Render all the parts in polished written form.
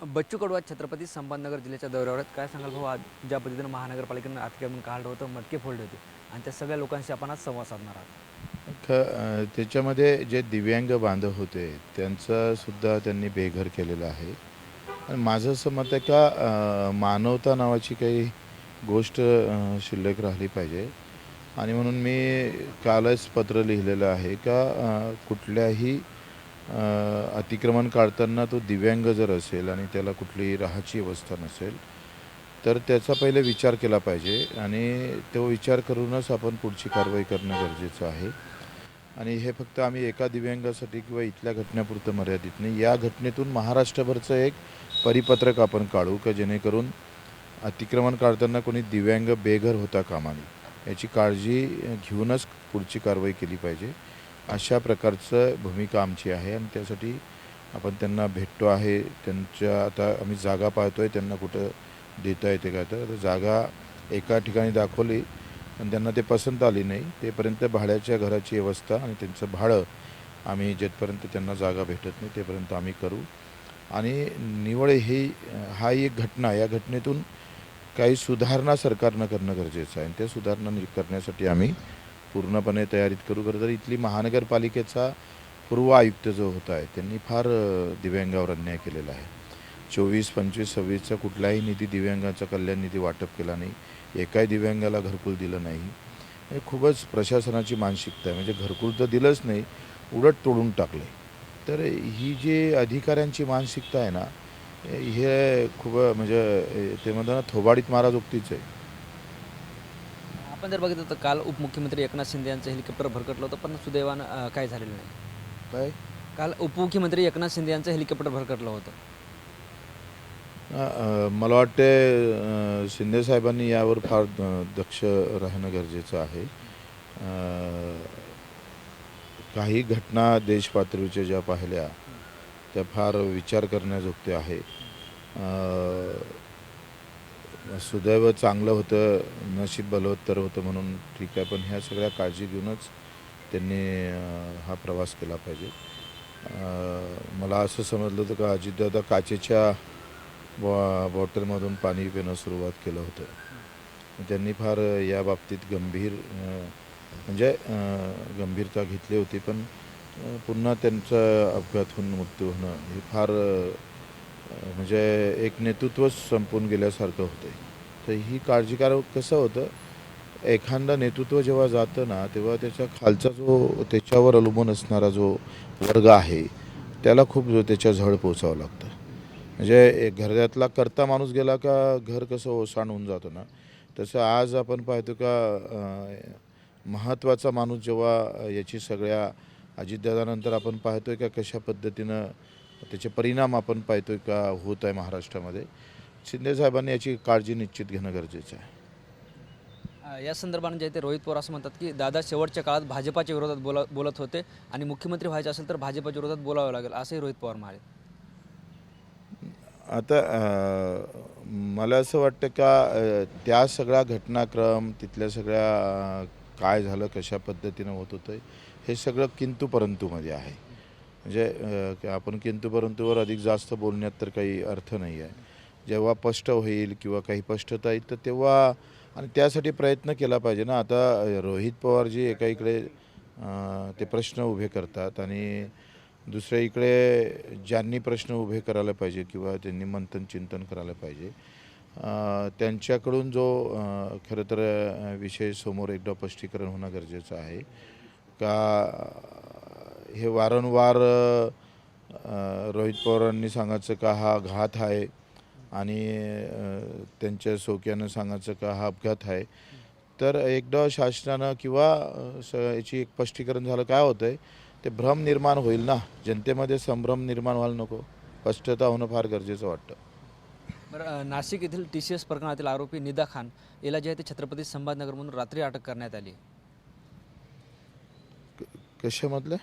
बच्चू कडू आज छत्रपती संभाजीनगर जिल्ह्याच्या दौऱ्यावर आहेत. काय सांगाल भाऊ, आज ज्या पद्धतीनं महानगरपालिकेनं अतिक्रमण काढलं होतं, मटके फोडले होते आणि त्या सगळ्या लोकांशी आपण आज संवाद साधणार आहोत. त्याच्यामध्ये जे दिव्यांग बांधव होते त्यांचं सुद्धा त्यांनी बेघर केलेलं आहे. आणि माझं असं मत आहे का मानवता नावाची काही गोष्ट शिल्लक राहिली पाहिजे. आणि म्हणून मी कालच पत्र लिहिलेलं आहे का कुठल्याही अतिक्रमण काढताना तो दिव्यांग जर असेल आणि त्याला कुठलीही राहायची व्यवस्था नसेल तर त्याचा पहिले विचार केला पाहिजे आणि तो विचार करूनच आपण पुढची कारवाई करणं गरजेचं आहे. आणि हे फक्त आम्ही एका दिव्यांगासाठी किंवा इथल्या घटनेपुरतं मर्यादित नाही. या घटनेतून महाराष्ट्रभरचं एक परिपत्रक आपण काढू का जेणेकरून अतिक्रमण काढताना कोणी दिव्यांग बेघर होता कामा नये याची काळजी घेऊनच पुढची कारवाई केली पाहिजे. अशा प्रकारचं भूमिका आमची आहे आणि त्यासाठी आपण त्यांना भेटतो आहे. त्यांच्या आता आम्ही जागा पाहतो आहे त्यांना कुठं देता येते का, तर जागा एका ठिकाणी दाखवली पण त्यांना ते पसंत आली नाही. तेपर्यंत भाड्याच्या घराची व्यवस्था आणि त्यांचं भाडं आम्ही जेथपर्यंत त्यांना जागा भेटत नाही तेपर्यंत आम्ही करू. आणि निवड हा एक घटना, या घटनेतून काही सुधारणा सरकारनं करणं गरजेचं आहे आणि त्या सुधारणा करण्यासाठी आम्ही पूर्णपणे तयारीत करू. खरं तर इथली महानगरपालिकेचा पूर्व आयुक्त जो होता आहे त्यांनी फार दिव्यांगावर अन्याय केलेला आहे. 24, 25, 26चा कुठलाही निधी दिव्यांगाचा कल्याण निधी वाटप केला नाही. एकाही दिव्यांगाला घरकुल दिलं नाही. हे खूपच प्रशासनाची मानसिकता आहे. म्हणजे घरकुल तर दिलंच नाही, उलट तोडून टाकले. तर ही जी अधिकाऱ्यांची मानसिकता आहे ना, हे खूप म्हणजे ते म्हणतात ना थोबाडीत मारा जोगतीच आहे. आपण जर बघितलं तर काल उपमुख्यमंत्री एकनाथ शिंदे यांचं हेलिकॉप्टर भरकटलं होतं, पण सुदैवानं काही झालेलं नाही. काय काल उपमुख्यमंत्री एकनाथ शिंदे यांचं हेलिकॉप्टर भरकटलं होतं. मला वाटते शिंदे साहेबांनी यावर फार दक्ष राहणं गरजेचं आहे. काही घटना देश पातळीच्या ज्या पाहिल्या त्या फार विचार करण्याजोगत्या आहे. सुदैव चांगलं होतं, नशीब बलवत्तर होतं म्हणून ठीक आहे, पण ह्या सगळ्या काळजी घेऊनच त्यांनी हा प्रवास केला पाहिजे. मला असं समजलं होतं का अजितदादा काचेच्या बॉटलमधून पाणी पिणं सुरुवात केलं होतं. त्यांनी फार या बाबतीत म्हणजे गंभीरता घेतली होती. पण पुन्हा त्यांचा अपघात होऊन मृत्यू होणं हे फार म्हणजे एक नेतृत्वच संपून गेल्यासारखं होतं. तर ही काळजीकारक कसं होतं, एखादं नेतृत्व जेव्हा जातं ना तेव्हा त्याच्या खालचा जो त्याच्यावर अवलंबून असणारा जो वर्ग आहे त्याला खूप त्याच्या झळ पोचावं लागतं. म्हणजे घरातला करता माणूस गेला का घर कसं ओसाण होऊन जातं ना, तसं आज आपण पाहतो का महत्त्वाचा माणूस जेव्हा याची सगळ्या अजितदादानंतर आपण पाहतोय का कशा पद्धतीनं त्याचे परिणाम आपण पाहतोय का होत आहे महाराष्ट्रामध्ये. शिंदेसाहेबांनी याची काळजी निश्चित घेणं गरजेचं आहे. या संदर्भानं जे ते रोहित पवार असं म्हणतात की दादा शेवटच्या काळात भाजपाच्या विरोधात बोलत होते आणि मुख्यमंत्री व्हायचे असेल तर भाजपाच्या विरोधात बोलावं लागेल, असंही रोहित पवार म्हणाले. आता मला असं वाटतं का त्या सगळा घटनाक्रम तिथल्या सगळ्या काय झालं कशा पद्धतीनं होत होतं हे सगळं किंतु परंतुमध्ये आहे. म्हणजे आपण किंतु परंतुवर अधिक जास्त बोलण्यात तर काही अर्थ नाही आहे. जेव्हा स्पष्ट होईल किंवा काही स्पष्टता येईल तर तेव्हा आणि त्यासाठी प्रयत्न केला पाहिजे ना. आता रोहित पवारजी एका इकडे ते प्रश्न उभे करतात आणि दुसऱ्या इकडे ज्यांनी प्रश्न उभे करायला पाहिजे किंवा त्यांनी मंथन चिंतन करायला पाहिजे त्यांच्याकडून जो खरं तर विषय समोर एकदा स्पष्टीकरण होणं गरजेचं आहे का हे वारंवार रोहित पवारांनी सांगायचं का हा घात आहे आणि त्यांच्या सोक्यानं सांगायचं का हा अपघात आहे. तर एकदा शासनानं किंवा याची एक स्पष्टीकरण झालं काय होतं आहे ते भ्रम निर्माण होईल ना, जनतेमध्ये संभ्रम निर्माण व्हायला नको. स्पष्टता होणं फार गरजेचं वाटतं. बरं, नाशिक येथील TCS प्रकरणातील आरोपी निदा खान याला जे आहे ते छत्रपती संभाजीनगरमधून रात्री अटक करण्यात आली. कशामधलं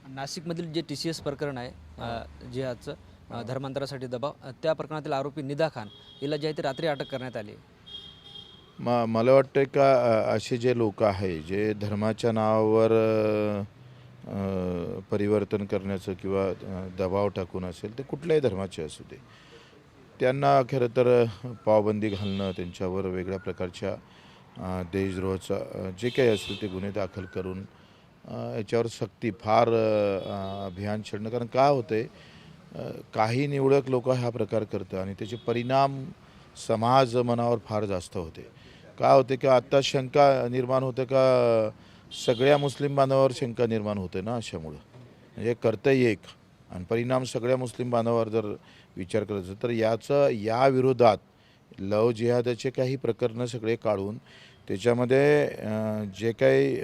नाशिकमधील जे TCS प्रकरण आहे जिहादचं धर्मांतरासाठी दबाव, त्या प्रकरणातील आरोपी निदा खान याला जे आहे ते रात्री अटक करण्यात आली. मला वाटतं का असे जे लोक आहे जे धर्माच्या नावावर परिवर्तन करण्याचं किंवा दबाव टाकून असेल ते कुठल्याही धर्माचे असू दे त्यांना खरं तर पावबंदी घालणं, त्यांच्यावर वेगळ्या प्रकारच्या देशद्रोहाचा जे काही असेल ते गुन्हे दाखल करून याच्यावर सक्ती फार अभियान छेडणं. कारण काय होतं आहे, काही निवडक लोक हा प्रकार करतं आणि त्याचे परिणाम समाज मनावर फार जास्त होते. काय होते की आत्ता शंका निर्माण होते का सगळ्या मुस्लिम बांधवावर शंका निर्माण होते ना अशामुळं. म्हणजे कर्तव्य एक आणि परिणाम सगळ्या मुस्लिम बांधवावर जर विचार करायचा तर या विरोधात लव जिहादाचे काही प्रकरणं सगळे काढून त्याच्यामध्ये जे काही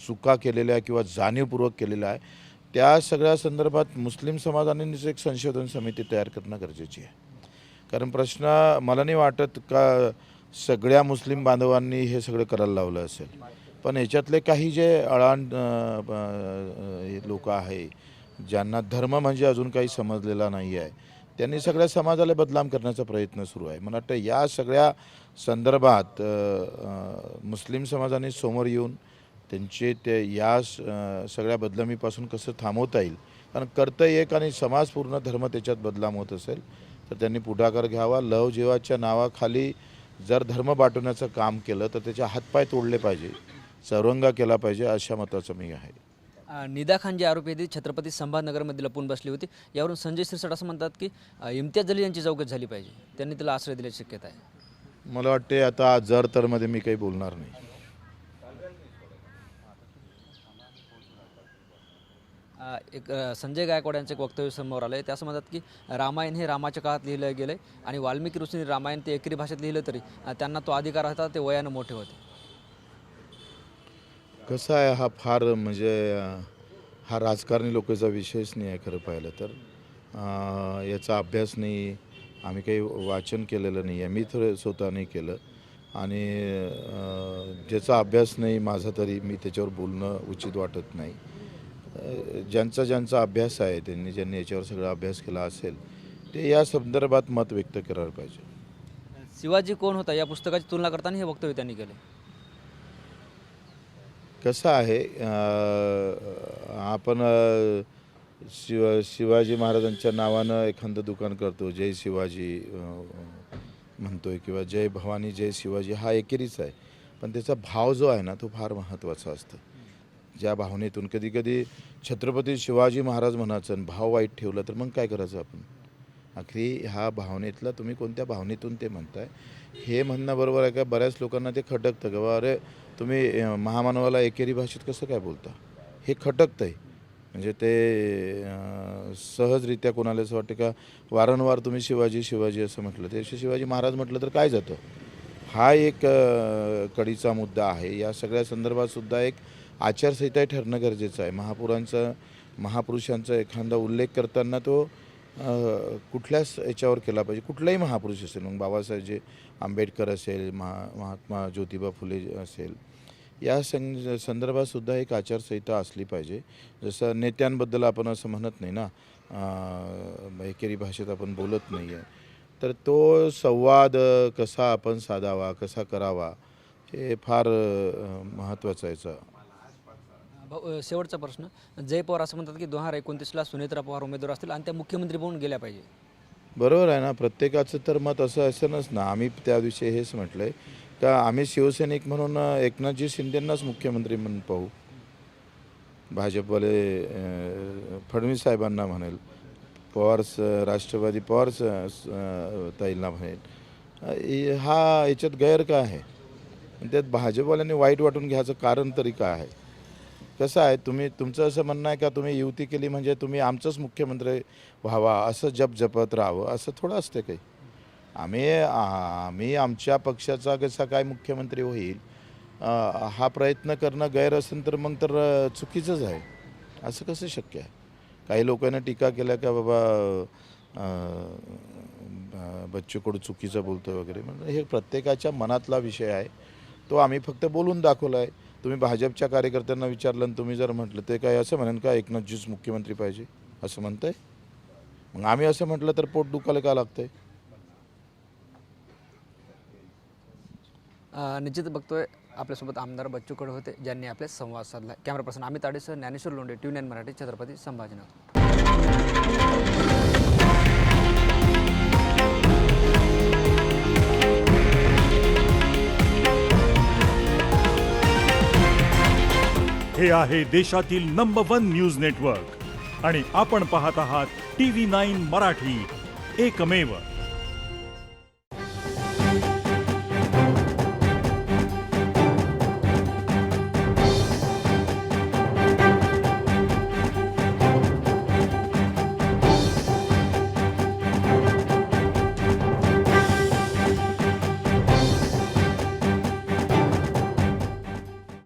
चुका केलेल्या किंवा जाणीवपूर्वक केलेल्या आहे त्या सगळ्या संदर्भात मुस्लिम समाजानेच एक संशोधन समिती तयार करणं गरजेची आहे. कारण प्रश्न मला नाही वाटत का सगळ्या मुस्लिम बांधवांनी हे सगळं करायला लावलं असेल, पण याच्यातले काही जे अळाण लोक आहे ज्यांना धर्म म्हणजे अजून काही समजलेला नाही आहे, त्यांनी सगळ्या समाजाला बदनाम करण्याचा प्रयत्न सुरू आहे. मला वाटतं या सगळ्या संदर्भात मुस्लिम समाजाने समोर येऊन त्यांचे ते या सगळ्या बदनामीपासून कसं थांबवता येईल, कारण कर्तव्य एक आणि समाज पूर्ण धर्म त्याच्यात बदनाम होत असेल तर त्यांनी पुढाकार घ्यावा. लव जिहादच्या नावाखाली जर धर्म बाटवण्याचं काम केलं तर त्याचे हातपाय तोडले पाहिजे, चौरंगा केला पाहिजे, अशा मताचं मी आहे. निदा खान जे आरोपी होती छत्रपती संभाजीनगरमध्ये लपून बसली होती, यावरून संजय शिरसाट असं म्हणतात की इम्तियाज जलील यांची चौकशी झाली पाहिजे, त्यांनी तिला आश्रय दिल्याची शक्यता आहे. मला वाटते आता जर तरमध्ये मी काही बोलणार नाही. एक संजय गायकवाड यांचं एक वक्तव्य समोर आलं आहे. ते असं म्हणतात की रामायण हे रामाच्या काळात लिहिलं गेलं आहे आणि वाल्मिकी ऋषींनी रामायण ते एकरी भाषेत लिहिलं तरी त्यांना तो अधिकार होता, ते वयानं मोठे होते. कसं आहे, हा फार म्हणजे हा राजकारणी लोकांचा विषयच नाही आहे खरं पाहिलं तर. याचा अभ्यास नाही, आम्ही काही वाचन केलेलं नाही आहे, मी तर स्वतः नाही केलं आणि ज्याचा अभ्यास नाही माझा तरी मी त्याच्यावर बोलणं उचित वाटत नाही. ज्यांचा अभ्यास आहे ज्यांनी याच्यावर सगळा अभ्यास केला असेल ते या संदर्भात मत व्यक्त करायला पाहिजे. शिवाजी कोण होता या पुस्तकाची तुलना करताना हे वक्तव्य त्यांनी केलं. कसं आहे, आपण शिवाजी महाराजांच्या नावानं एखादं दुकान करतो, जय शिवाजी म्हणतोय किंवा जय भवानी जय शिवाजी, हा एकेरीच आहे, पण त्याचा भाव जो आहे ना तो फार महत्त्वाचा असतो. ज्या भावनेतून कधी कधी छत्रपती शिवाजी महाराज म्हणायचं आणि भाव वाईट ठेवला तर मग काय करायचं आपण. आखरी हा भावनेतला तुम्ही कोणत्या भावनेतून ते म्हणताय हे म्हणणं बरोबर आहे का. बऱ्याच लोकांना ते खटकतं का बा, अरे तुम्ही महामानवाला एकेरी भाषेत कसं काय बोलता, हे खटकतं आहे. म्हणजे ते सहजरित्या कोणाला असं वाटतं का वारंवार तुम्ही शिवाजी शिवाजी असं म्हटलं, त्यापेक्षा शिवाजी महाराज म्हटलं तर काय जातं. हा एक कडीचा मुद्दा आहे. या सगळ्या संदर्भात सुद्धा एक आचारसंहिता ठरणं गरजेचं आहे. महापुरुषांचा एखादा उल्लेख करताना तो कुठल्याच याच्यावर केला पाहिजे, कुठलाही महापुरुष असेल, मग बाबासाहेब आंबेडकर असेल, महात्मा ज्योतिबा फुले असेल, या संदर्भात सुद्धा एक आचारसंहिता असली पाहिजे. जसं नेत्यांबद्दल आपण असं म्हणत नाही ना, एकेरी भाषेत आपण बोलत नाही आहे, तर तो संवाद कसा आपण साधावा, कसा करावा, हे फार महत्त्वाचं आहे. शेवटचा प्रश्न, जय पवार असं म्हणतात की 2029ला सुनेत्रा पवार उमेदवार असतील आणि त्या मुख्यमंत्री म्हणून गेल्या पाहिजे. बरोबर आहे ना, प्रत्येकाचं तर मत असं असणंच ना. आम्ही त्या दिवशी हेच म्हटलं आहे का आम्ही शिवसैनिक म्हणून एकनाथजी शिंदेंनाच मुख्यमंत्री म्हणून पाहू, भाजपवाले फडणवीस साहेबांना म्हणेल, राष्ट्रवादी पवार ताईंना म्हणेल. हा याच्यात गैर काय आहे. त्यात भाजपवाल्यांनी वाईट वाटून घ्यायचं कारण तरी काय आहे. कसं आहे, तुमचं असं म्हणणं आहे का तुम्ही युती केली म्हणजे तुम्ही आमचंच मुख्यमंत्री व्हावा असं जपत राहावं, असं थोडं असतं काही. आम्ही आमच्या पक्षाचा कसा काय मुख्यमंत्री होईल हा प्रयत्न करणं गैर असेल तर मग तर चुकीचंच आहे. असं कसं शक्य आहे. काही लोकांना टीका केल्या का बाबा बच्चू कडू चुकीचं बोलतो वगैरे, म्हणजे हे प्रत्येकाच्या मनातला विषय आहे, तो आम्ही फक्त बोलून दाखवला आहे. तुम्ही भाजपच्या कार्यकर्त्यांना विचारलं आणि तुम्ही जर म्हटलं ते काय असं म्हणेन का एकनाथजीच मुख्यमंत्री पाहिजे असं म्हणतंय, मग आम्ही असं म्हटलं तर पोट दुखायला का लागतंय. निश्चित बघतोय आपल्यासोबत आमदार बच्चू कडू होते, ज्यांनी आपले संवाद साधला. कॅमेरा पर्सन अमित ताडेसह ज्ञानेश्वर लोंढे, TVN मराठी, छत्रपती संभाजीनगर. हे आहे देशातील नंबर 1 न्यूज नेटवर्क आणि आपण पाहत आहात TV9 मराठी, एकमेव.